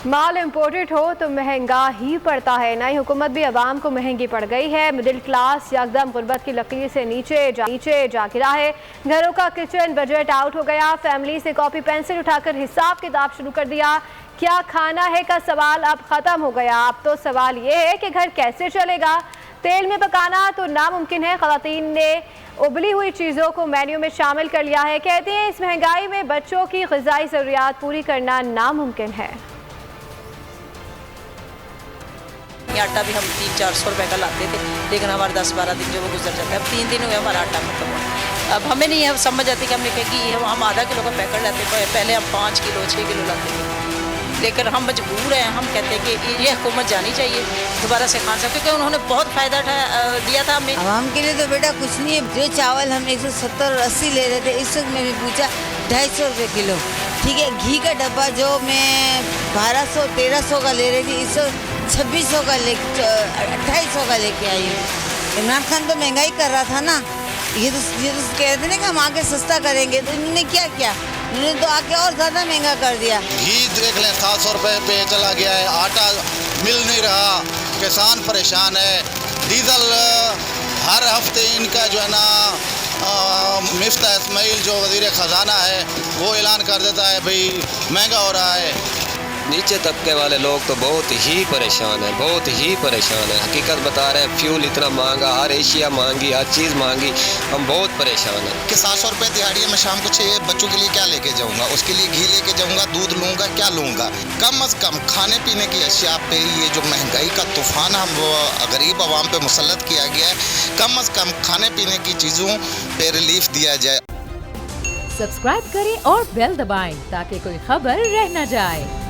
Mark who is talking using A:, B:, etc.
A: माल imported हो तो महंगा ही पड़ता है। नई हुकूमत भी आवाम को महंगी पड़ गई है। मिडिल क्लास यकदम गुर्बत की लकीर से नीचे जा गिरा है। घरों का किचन बजट आउट हो गया। फैमिली से कॉपी पेंसिल उठाकर हिसाब किताब शुरू कर दिया। क्या खाना है का सवाल अब ख़त्म हो गया। अब तो सवाल ये है कि घर कैसे चलेगा। तेल में पकाना तो नामुमकिन है। ख़वातीन ने उबली हुई चीज़ों को मेन्यू में शामिल कर लिया है। कहती हैं इस महंगाई में बच्चों की ग़िज़ाई ज़रूरियात पूरी करना नामुमकिन है।
B: आटा भी हम 300-400 रुपए का लाते थे, लेकिन हमारे 10-12 दिन जो वो गुजर जाता है। अब 3 दिन हुए हमारा आटा खत्म हुआ। अब हमें नहीं समझ आती कि हमने कहा कि हम आधा किलो का पैकेट लाते थे, पहले हम 5 किलो 6 किलो लाते थे, लेकिन हम मजबूर हैं। हम कहते हैं कि ये हुकूमत जानी चाहिए दोबारा से खान साहब, क्योंकि उन्होंने बहुत फ़ायदा दिया था हमें।
C: आवाम के लिए तो बेटा कुछ नहीं है। जो चावल हम 170-80 ले रहे थे, इस वक्त मैंने पूछा 250 रुपये किलो। ठीक है, घी का डब्बा जो मैं 1200-1300 का ले रही थी, इस वक्त 2600 का 2800 का लेके आई हूँ। इमरान खान तो महंगाई कर रहा था ना, ये तो कह रहे थे ना कि हम आके सस्ता करेंगे, तो इन्होंने क्या किया? इन्होंने तो आके और ज़्यादा महंगा कर दिया।
D: घी देख लें 700 रुपये पे चला गया है, आटा मिल नहीं रहा, किसान परेशान है। डीजल हर हफ्ते इनका जो है ना मिफ्ता इस्माइल जो वज़ीर ख़जाना है वो ऐलान कर देता है भाई महंगा हो रहा है।
E: नीचे तबके वाले लोग तो बहुत ही परेशान हैं, बहुत ही परेशान हैं। हकीकत बता रहे हैं, फ्यूल इतना महंगा, हर एशिया महंगी, हर चीज़ महंगी, हम बहुत परेशान हैं।
D: कि 700 रुपये दिहाड़ी में शाम को 6 बच्चों के लिए क्या लेके जाऊंगा? उसके लिए घी लेके जाऊंगा, दूध लूँगा, क्या लूँगा? कम अज़ कम खाने पीने की अशिया पे ये जो महंगाई का तूफ़ान हम गरीब आवाम पे मुसल्लत किया गया है, कम अज़ कम खाने पीने की चीज़ों पे रिलीफ दिया जाए।
F: सब्सक्राइब करें और बेल दबाएं ताकि कोई खबर रह न जाए।